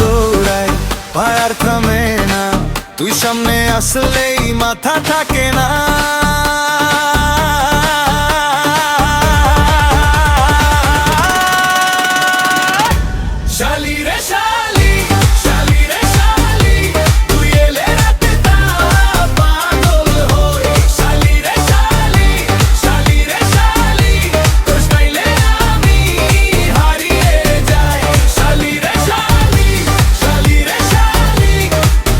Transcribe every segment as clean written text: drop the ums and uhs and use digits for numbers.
দৌড়ায় পায়ার থামে না, তুই সামনে আসলেই মাথা থাকে না। শালি রে শালি, শালি রে শালি, তুই এলে রাতে তারা পাগল হই। শালি রে শালি, শালি রে শালি, তোর স্টাইলে আমি হারিয়ে যাই। শালি রে শালি, শালি রে শালি,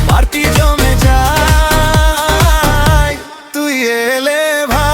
পার্টি জমে যায় তুই এলে ভাই।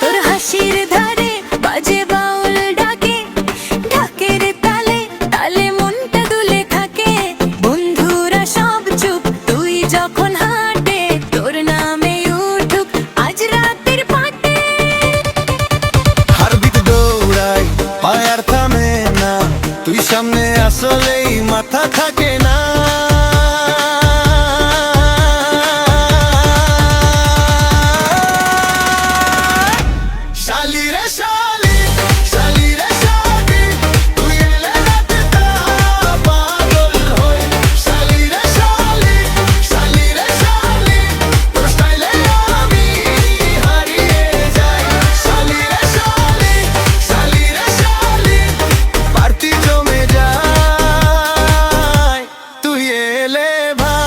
তোর হাসির ধারে বাজে বাউল ডাকে, ঢাকের তালে তালে মনটা দুলে থাকে। বন্ধুরা সব চুপ, তুই যখন হাঁটে, তোর নামে উঠুক আজ রাতের পাটে। হারবিট দৌড়ায় পায়ার থামে না, তুই সামনে আসলেই মাথা থাকে না। শালি রে শালি, শালি রে শালি, তুই এলে রাতে তারা পাগল হই। শালি রে শালি, শালি রে শালি, তোর স্টাইলে আমি হারিয়ে যাই। শালি রে শালি, শালি রে শালি, পার্টি জমে যায় তুই এলে ভাই।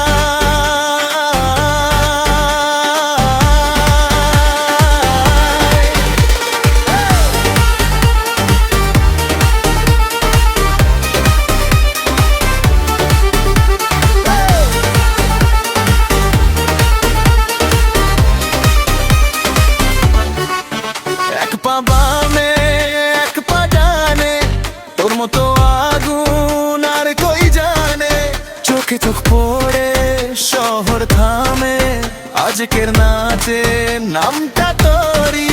এক পা বামে এক পা ডানে, তোর মতো আগুন আর কই জানে। চোখে চোখ পড়ে শহর থামে, আজকের নাচে নামটা তোরি।